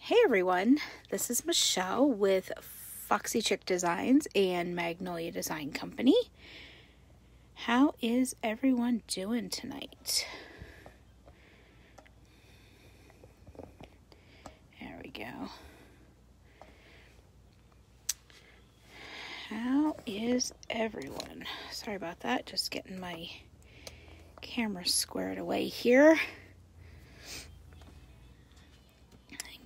Hey everyone, this is Michelle with Foxy Chick Designs and Magnolia Design Company. How is everyone doing tonight? There we go. How is everyone? Sorry about that, just getting my camera squared away here.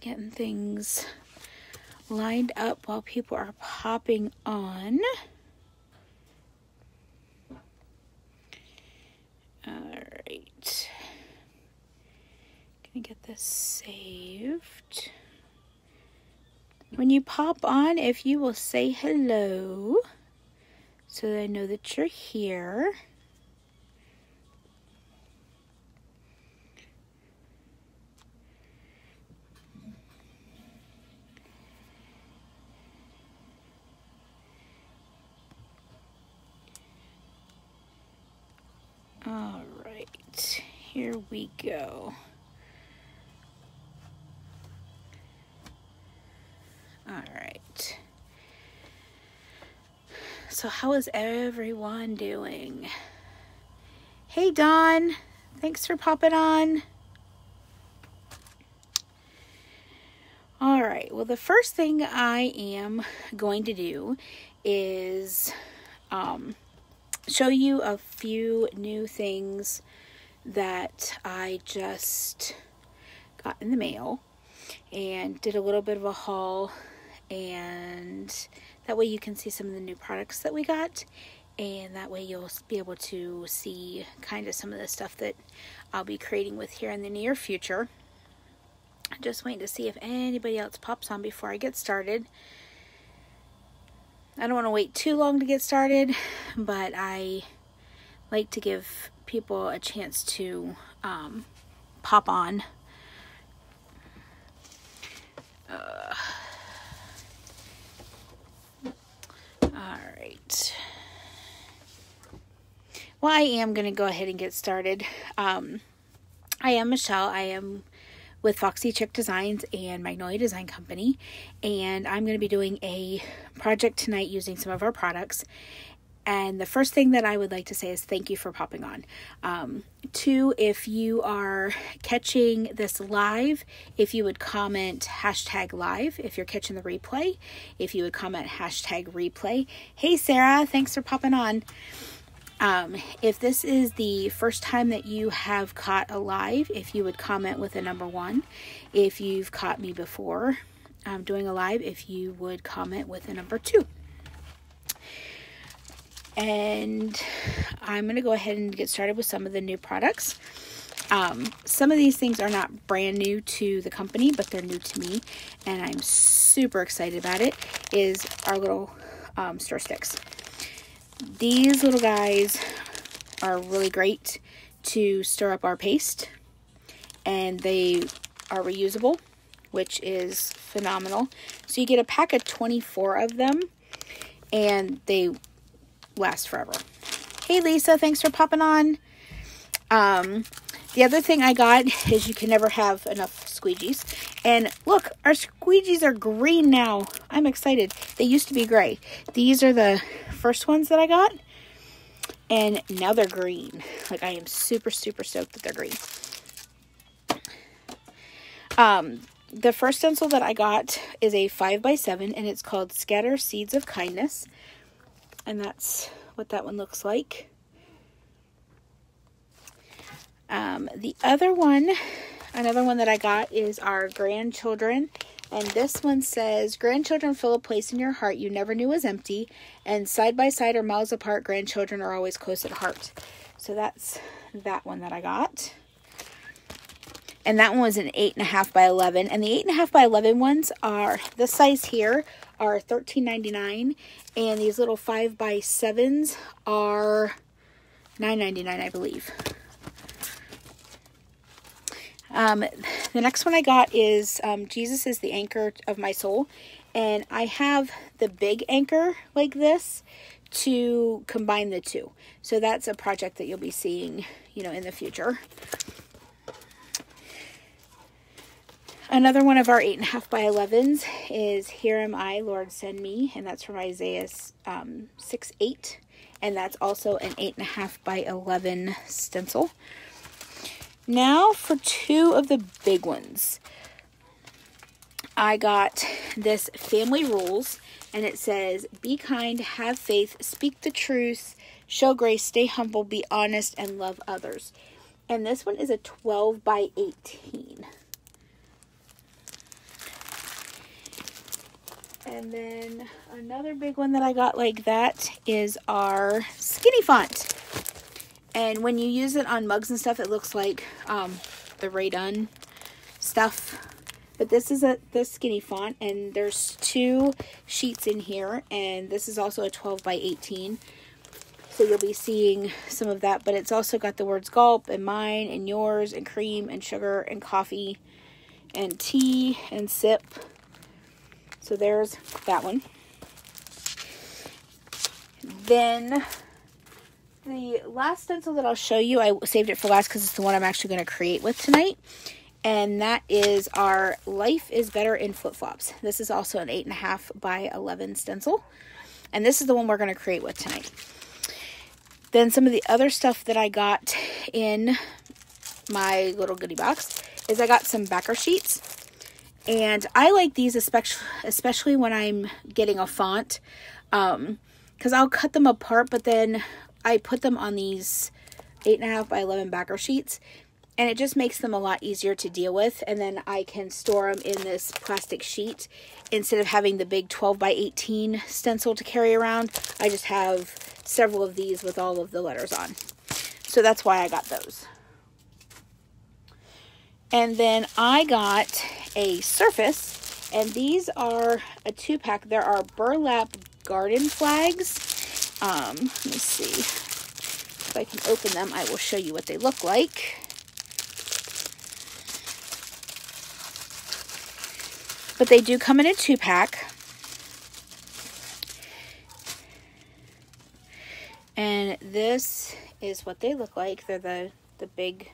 Getting things lined up while people are popping on. Alright. Gonna get this saved. When you pop on, if you will say hello so that I know that you're here. All right, here we go. All right. So how is everyone doing? Hey, Dawn. Thanks for popping on. All right. Well, the first thing I am going to do is show you a few new things that I just got in the mail and did a little bit of a haul, and that way you can see some of the new products that we got, and that way you'll be able to see kind of some of the stuff that I'll be creating with here in the near future. I'm just waiting to see if anybody else pops on before I get started. I don't want to wait too long to get started, but I like to give people a chance to pop on. Alright. Well, I am going to go ahead and get started. I am Michelle. I am with Foxy Chick Designs and Magnolia Design Company, and I'm going to be doing a project tonight using some of our products. And the first thing that I would like to say is thank you for popping on. Two, if you are catching this live, if you would comment #live. If you're catching the replay, if you would comment #replay. Hey Sarah, thanks for popping on. If this is the first time that you have caught a live, if you would comment with a number 1. If you've caught me before doing a live, if you would comment with a number 2. And I'm going to go ahead and get started with some of the new products. Some of these things are not brand new to the company, but they're new to me, and I'm super excited about it, is our little stir sticks. These little guys are really great to stir up our paste, and they are reusable, which is phenomenal. So you get a pack of 24 of them, and they last forever. Hey Lisa, thanks for popping on. The other thing I got is you can never have enough squeegees. And look, our squeegees are green now. I'm excited. They used to be gray. These are the first ones that I got, and now they're green. Like, I am super, super stoked that they're green. The first stencil that I got is a 5x7, and it's called Scatter Seeds of Kindness. And that's what that one looks like. The other one, another one that I got is our grandchildren. And this one says, grandchildren fill a place in your heart you never knew was empty. And side by side or miles apart, grandchildren are always close at heart. So that's that one that I got. And that one was an 8.5 by 11. And the 8.5 by 11 ones are, the size here are $13.99. And these little 5 by 7s are $9.99, I believe. The next one I got is Jesus is the Anchor of My Soul. And I have the big anchor like this to combine the two. So that's a project that you'll be seeing, in the future. Another one of our 8.5 by 11s is Here Am I, Lord Send Me, and that's from Isaiah 6:8, and that's also an 8.5 by 11 stencil. Now for two of the big ones. I got this Family Rules, and it says, be kind, have faith, speak the truth, show grace, stay humble, be honest, and love others. And this one is a 12 by 18. And then another big one that I got like that is our skinny font. And when you use it on mugs and stuff, it looks like the Ray Dunn stuff. But this is the skinny font, and there's two sheets in here, and this is also a 12 by 18. So you'll be seeing some of that, but it's also got the words gulp and mine and yours and cream and sugar and coffee and tea and sip. So there's that one. Then the last stencil that I'll show you, I saved it for last because it's the one I'm actually going to create with tonight. And that is our Life is Better in Flip-Flops. This is also an 8.5 by 11 stencil. And this is the one we're going to create with tonight. Then some of the other stuff that I got in my little goodie box is I got some backer sheets. And I like these especially when I'm getting a font, because I'll cut them apart, but then I put them on these 8.5 by 11 backer sheets, and it just makes them a lot easier to deal with. And then I can store them in this plastic sheet instead of having the big 12 by 18 stencil to carry around. I just have several of these with all of the letters on. So that's why I got those. And then I got a surface, and these are a 2-pack. There are burlap garden flags. Let me see. If I can open them, I will show you what they look like. But they do come in a 2-pack. And this is what they look like. They're the big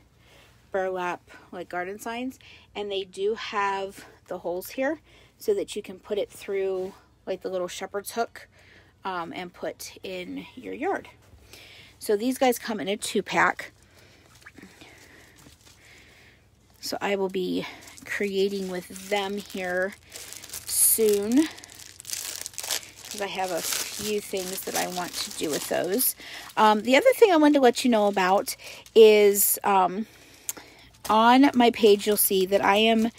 burlap like garden signs, and they do have the holes here so that you can put it through like the little shepherd's hook and put in your yard. So these guys come in a 2-pack. So I will be creating with them here soon because I have a few things that I want to do with those. The other thing I wanted to let you know about is on my page, you'll see that I am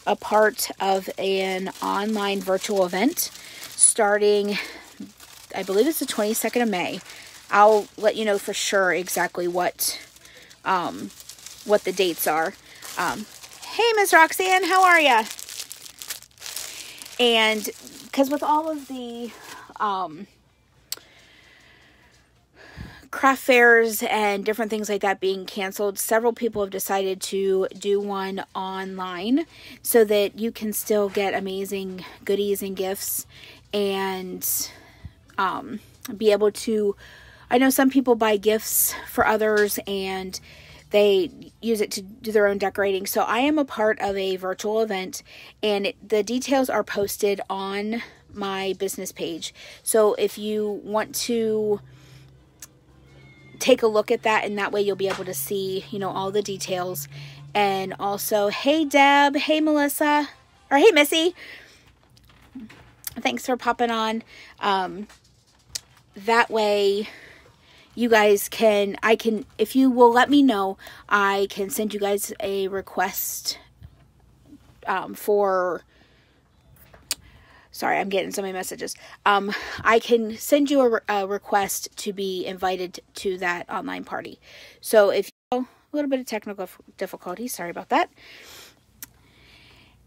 a part of an online virtual event starting, I believe it's the 22nd of May. I'll let you know for sure exactly what the dates are. Hey, Miss Roxanne, how are ya? And because with all of the craft fairs and different things like that being canceled, several people have decided to do one online so that you can still get amazing goodies and gifts and be able to, I know some people buy gifts for others and they use it to do their own decorating. So I am a part of a virtual event, and the details are posted on my business page. So if you want to take a look at that, and that way you'll be able to see, you know, all the details. And also, hey Deb, hey Melissa, or hey Missy, thanks for popping on. That way you guys can, if you will let me know, I can send you guys a request sorry, I'm getting so many messages. I can send you a request to be invited to that online party. So if you know, a little bit of technical difficulty, sorry about that.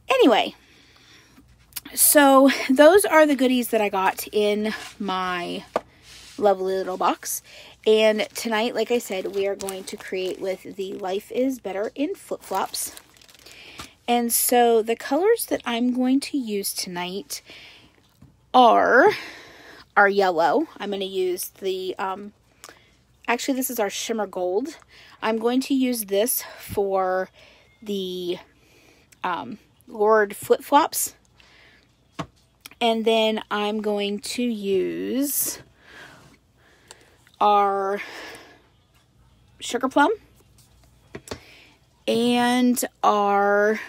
Anyway, so those are the goodies that I got in my lovely little box. And tonight, like I said, we are going to create with the Life is Better in Flip-Flops. And so the colors that I'm going to use tonight are yellow. I'm going to use the, actually this is our Shimmer Gold. I'm going to use this for the Lord flip-flops. And then I'm going to use our sugar plum and our,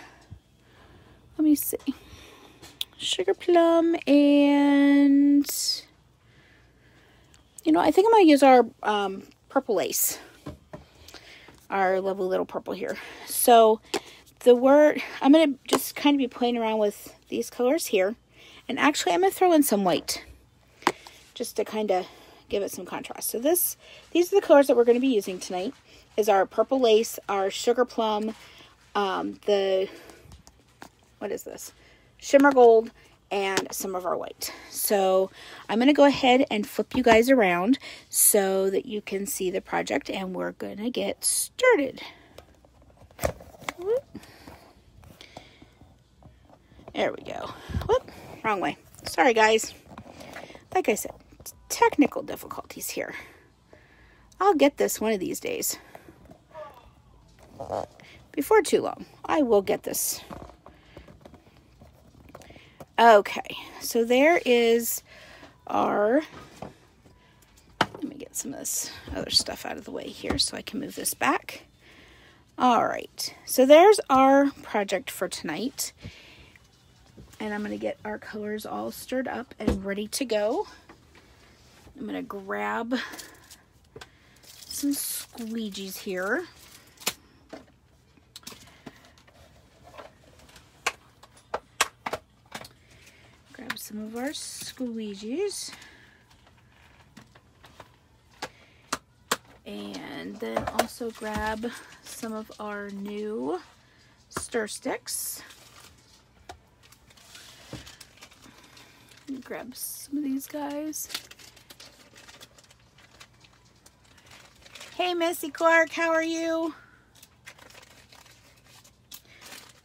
let me see, sugar plum and, you know, I think I'm going to use our purple lace, our lovely little purple here. So the word, I'm going to just kind of be playing around with these colors here. And actually I'm going to throw in some white just to kind of give it some contrast. So these are the colors that we're going to be using tonight. Is our purple lace, our sugar plum, what is this? Shimmer gold, and some of our white. So I'm going to go ahead and flip you guys around so that you can see the project, and we're going to get started. Whoop. There we go. Whoop, wrong way. Sorry guys. Like I said, technical difficulties here. I'll get this one of these days. Before too long, I will get this. Okay, so there is our, let me get some of this other stuff out of the way here so I can move this back. All right, so there's our project for tonight. And I'm going to get our colors all stirred up and ready to go. I'm going to grab some squeegees here. Grab some of our squeegees. And then also grab some of our new stir sticks. Grab some of these guys. Hey, Missy Clark, how are you?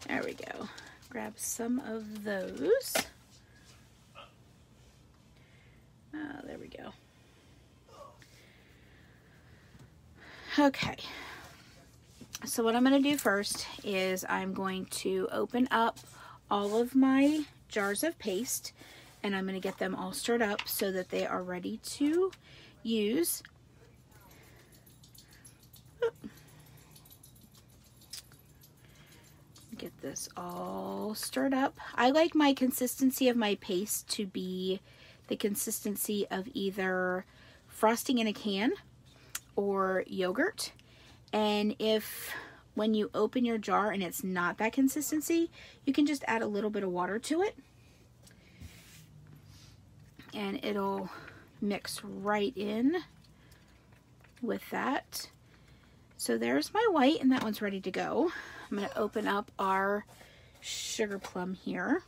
There we go. Grab some of those. Oh, there we go. Okay. So what I'm going to do first is I'm going to open up all of my jars of paste, and I'm going to get them all stirred up so that they are ready to use. Get this all stirred up. I like my consistency of my paste to be the consistency of either frosting in a can or yogurt. And if when you open your jar and it's not that consistency, you can just add a little bit of water to it. And it'll mix right in with that. So there's my white, and that one's ready to go. I'm going to open up our sugar plum here.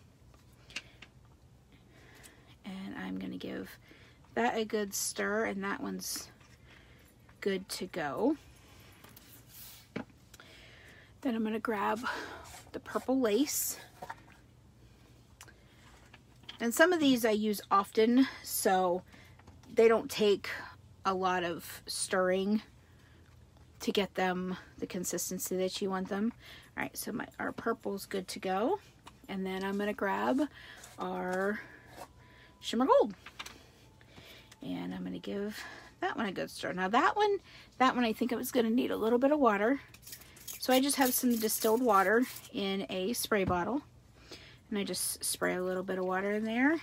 And I'm going to give that a good stir, and that one's good to go. Then I'm going to grab the purple lace. And some of these I use often, so they don't take a lot of stirring to get them the consistency that you want them. All right, so our purple's good to go. And then I'm going to grab our shimmer gold. And I'm going to give that one a good stir. Now that one I think it was going to need a little bit of water. So I just have some distilled water in a spray bottle. And I just spray a little bit of water in there.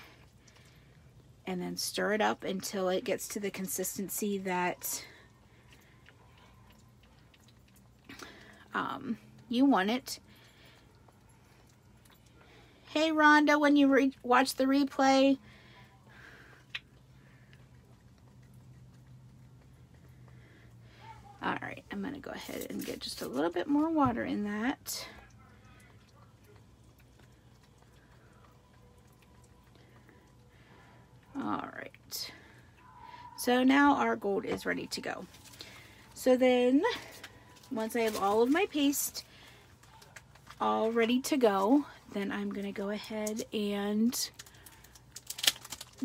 And then stir it up until it gets to the consistency that you want it. Hey Rhonda, when you watch the replay, all right, I'm going to go ahead and get just a little bit more water in that. All right, so now our gold is ready to go. So then once I have all of my paste all ready to go, then I'm going to go ahead and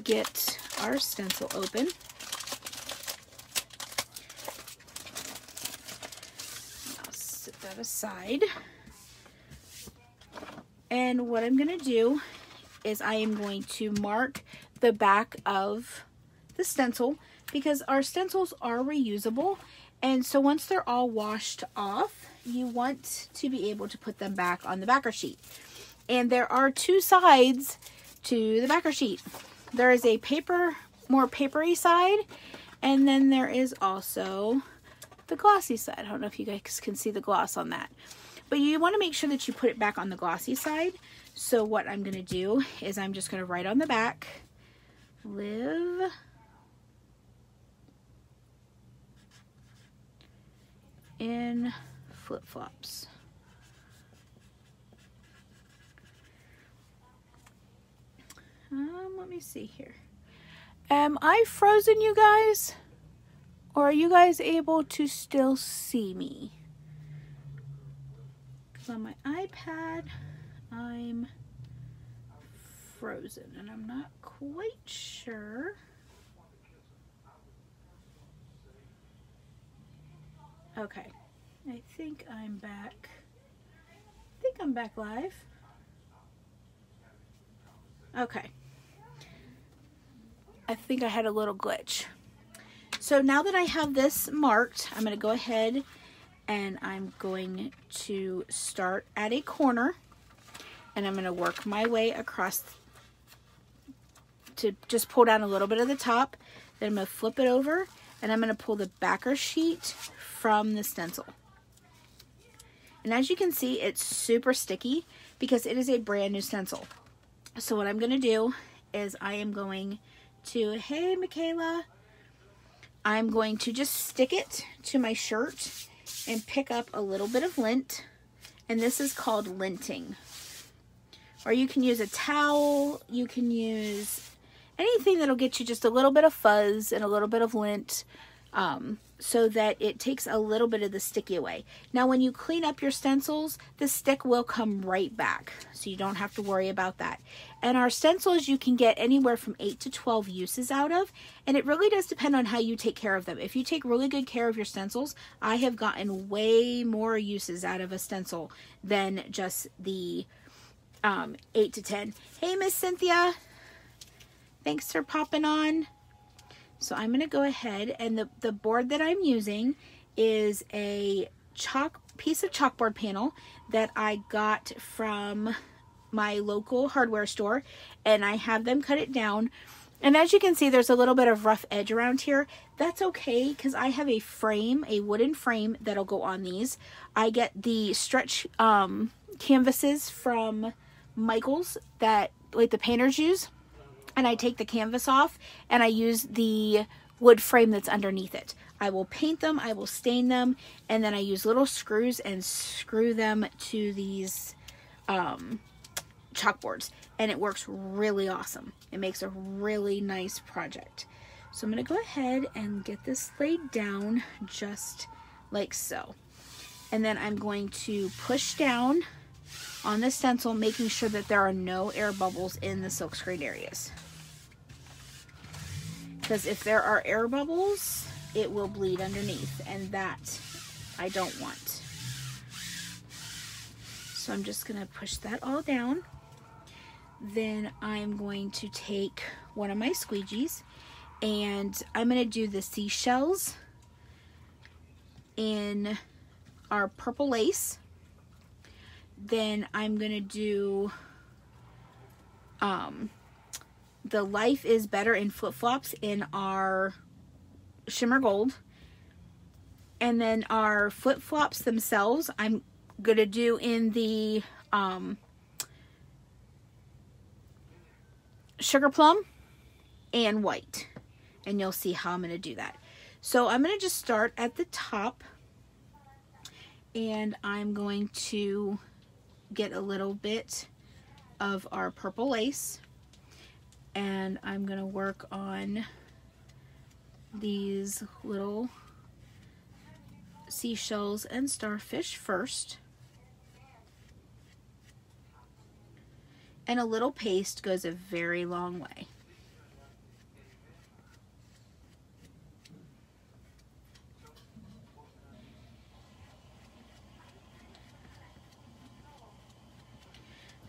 get our stencil open. I'll set that aside. And what I'm going to do is I am going to mark the back of the stencil, because our stencils are reusable. And so once they're all washed off, you want to be able to put them back on the backer sheet. And there are two sides to the backer sheet. There is a more papery side, and then there is also the glossy side. I don't know if you guys can see the gloss on that, but you want to make sure that you put it back on the glossy side. So what I'm going to do is I'm just going to write on the back, live in flip-flops. Let me see here. Am I frozen, you guys? Or are you guys able to still see me? Because on my iPad, I'm frozen and I'm not quite sure. Okay, I think I'm back. I think I'm back live. Okay. I think I had a little glitch. So now that I have this marked, I'm going to go ahead and I'm going to start at a corner, and I'm going to work my way across to just pull down a little bit of the top. Then I'm going to flip it over, and I'm going to pull the backer sheet from the stencil. And as you can see, it's super sticky because it is a brand new stencil. So what I'm going to do is I am going to, hey Michaela, I'm going to just stick it to my shirt and pick up a little bit of lint, and this is called linting. Or you can use a towel, you can use anything that'll get you just a little bit of fuzz and a little bit of lint, so that it takes a little bit of the sticky away. Now when you clean up your stencils, the stick will come right back, so you don't have to worry about that. And our stencils you can get anywhere from 8 to 12 uses out of, and it really does depend on how you take care of them. If you take really good care of your stencils, I have gotten way more uses out of a stencil than just the 8 to 10. Hey Miss Cynthia, thanks for popping on. So I'm going to go ahead, and the board that I'm using is a piece of chalkboard panel that I got from my local hardware store, and I have them cut it down. And as you can see, there's a little bit of rough edge around here. That's okay, because I have a frame, a wooden frame that'll go on these. I get the stretch canvases from Michael's that like the painters use. And I take the canvas off and I use the wood frame that's underneath it. I will paint them, I will stain them, and then I use little screws and screw them to these chalkboards. And it works really awesome. It makes a really nice project. So I'm going to go ahead and get this laid down just like so. And then I'm going to push down on the stencil, making sure that there are no air bubbles in the silkscreen areas. Because if there are air bubbles, it will bleed underneath, and that I don't want. So I'm just going to push that all down. Then I'm going to take one of my squeegees, and I'm going to do the seashells in our purple lace. Then I'm going to do the Life is Better in flip-flops in our shimmer gold. And then our flip-flops themselves, I'm going to do in the sugar plum and white. And you'll see how I'm going to do that. So I'm going to just start at the top. And I'm going to get a little bit of our purple lace. And I'm going to work on these little seashells and starfish first. And a little paste goes a very long way.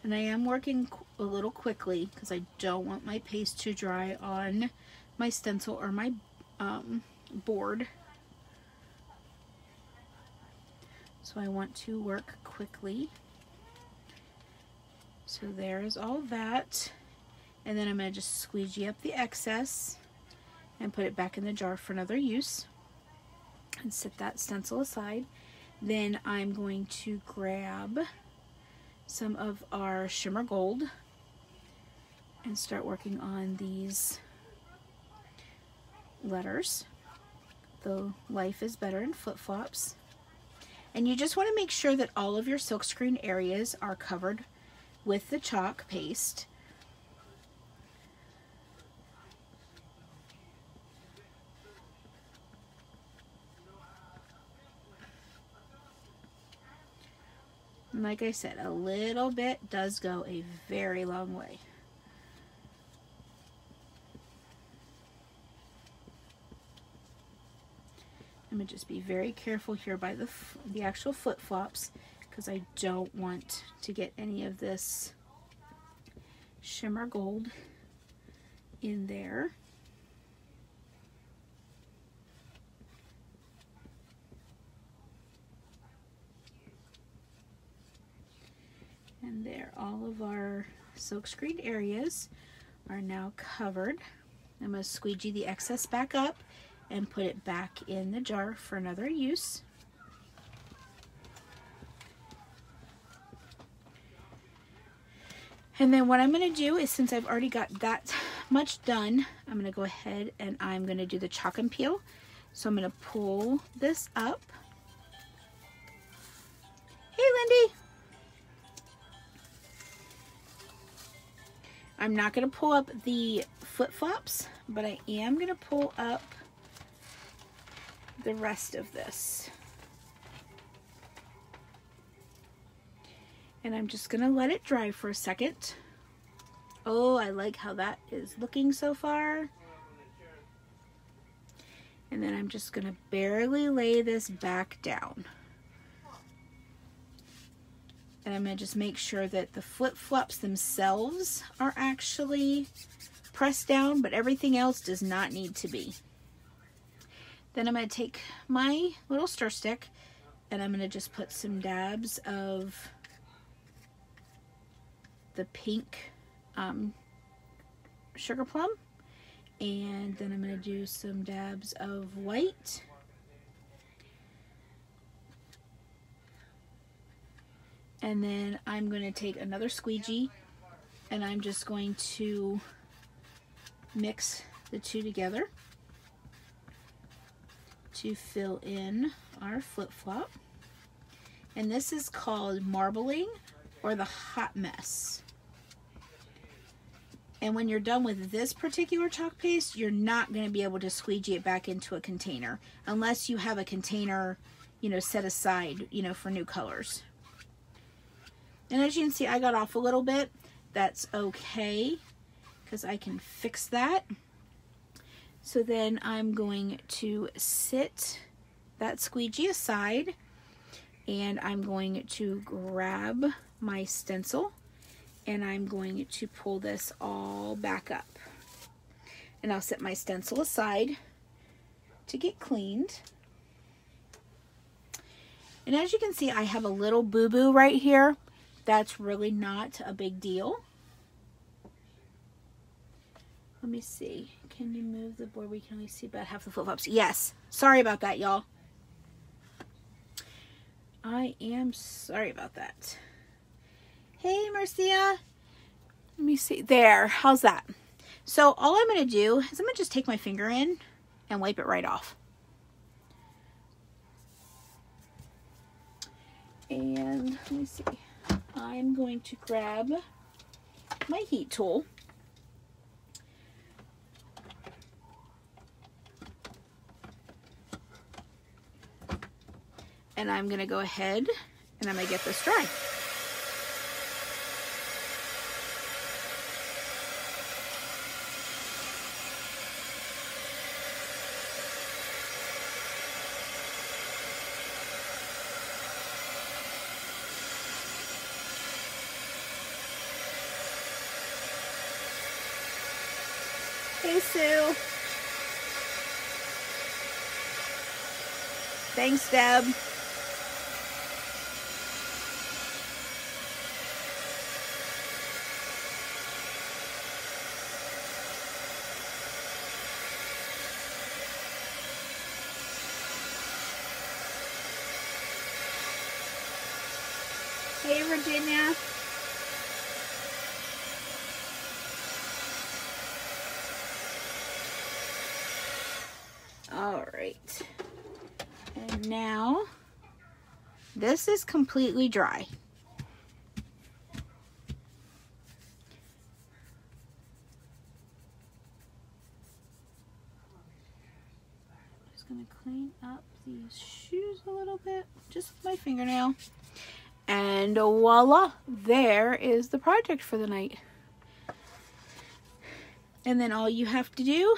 And I am working a little quickly because I don't want my paste to dry on my stencil or my board. So I want to work quickly. So there's all that. And then I'm going to just squeegee up the excess and put it back in the jar for another use. And set that stencil aside. Then I'm going to grab some of our shimmer gold and start working on these letters. The life is better in flip-flops. And you just want to make sure that all of your silkscreen areas are covered with the chalk paste. And like I said, a little bit does go a very long way. I'm going to just be very careful here by the actual flip-flops because I don't want to get any of this shimmer gold in there. And there, all of our silkscreen areas are now covered. I'm going to squeegee the excess back up and put it back in the jar for another use. And then what I'm going to do is, since I've already got that much done, I'm going to go ahead and I'm going to do the chalk and peel. So I'm going to pull this up. Hey, Lindy. I'm not going to pull up the flip-flops, but I am going to pull up the rest of this. And I'm just going to let it dry for a second. Oh, I like how that is looking so far. And then I'm just going to barely lay this back down. And I'm going to just make sure that the flip-flops themselves are actually pressed down, but everything else does not need to be. Then I'm going to take my little stir stick and I'm going to just put some dabs of the pink sugar plum, and then I'm going to do some dabs of white, and then I'm going to take another squeegee and I'm just going to mix the two together to fill in our flip-flop. And this is called marbling or the hot mess. And when you're done with this particular chalk paste, you're not going to be able to squeegee it back into a container unless you have a container, you know, set aside, you know, for new colors. And as you can see, I got off a little bit. That's okay, because I can fix that. So then I'm going to sit that squeegee aside and I'm going to grab my stencil and I'm going to pull this all back up. And I'll set my stencil aside to get cleaned. And as you can see, I have a little boo-boo right here. That's really not a big deal. Let me see. Can you move the board? We can only see about half the flip-flops. Yes. Sorry about that, y'all. I am sorry about that. Hey, Marcia. Let me see. There. How's that? So all I'm going to do is I'm going to just take my finger in and wipe it right off. And let me see. I'm going to grab my heat tool. And I'm going to go ahead and I'm going to get this dry. Hey, Sue. Thanks, Deb. Hey, Virginia. All right. And now this is completely dry. I'm just going to clean up these shoes a little bit, just with my fingernail. And voila, there is the project for the night. And then all you have to do,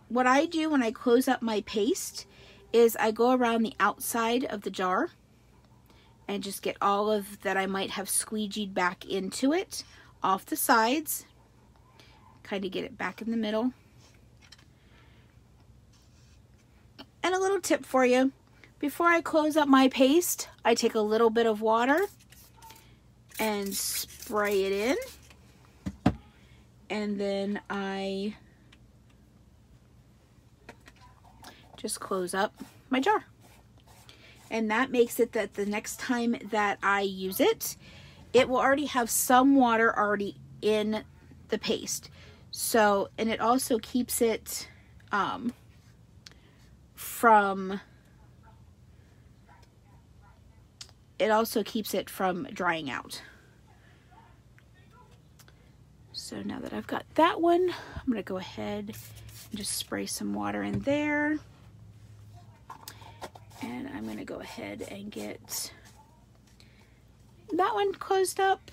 what I do when I close up my paste is I go around the outside of the jar and just get all of that I might have squeegeed back into it off the sides. Kind of get it back in the middle. And a little tip for you. Before I close up my paste, I take a little bit of water and spray it in. And then I just close up my jar. And that makes it that the next time that I use it, it will already have some water already in the paste. So, and it also keeps it from drying out. So now that I've got that one, I'm going to go ahead and just spray some water in there. And I'm going to go ahead and get that one closed up.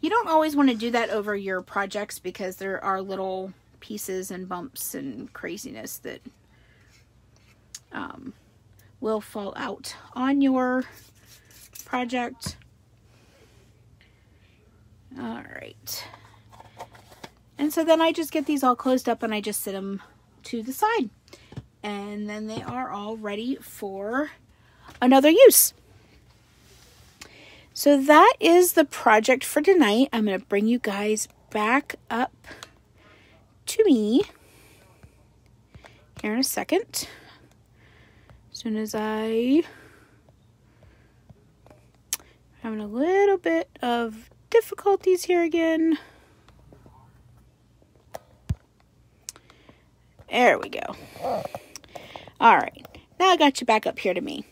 You don't always want to do that over your projects because there are little pieces and bumps and craziness that will fall out on your project. All right. And so then I just get these all closed up and I just sit them to the side. And then they are all ready for another use. So that is the project for tonight. I'm going to bring you guys back up to me here in a second. As soon as I'm having a little bit of difficulties here again. There we go. All right, now I got you back up here to me.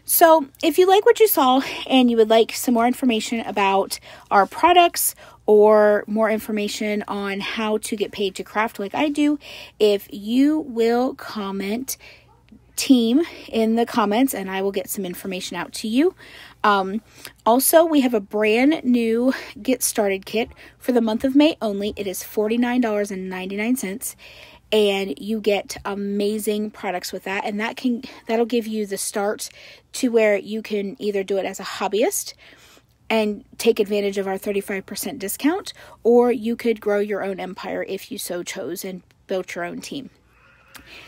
So if you like what you saw and you would like some more information about our products or more information on how to get paid to craft like I do, if you will comment team in the comments and I will get some information out to you. Also, we have a brand new Get Started kit for the month of May only. It is $49.99. And you get amazing products with that, and that'll give you the start to where you can either do it as a hobbyist and take advantage of our 35% discount, or you could grow your own empire if you so chose and built your own team.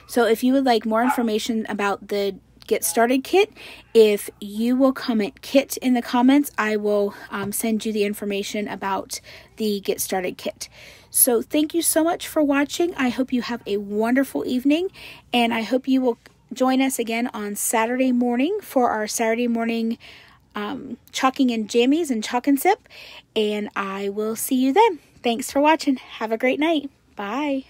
So if you would like more information about the Get Started kit, if you will comment kit in the comments, I will send you the information about the Get Started kit. So thank you so much for watching. I hope you have a wonderful evening, and I hope you will join us again on Saturday morning for our Saturday morning chalking and jammies and chalk and sip, and I will see you then. Thanks for watching. Have a great night. Bye.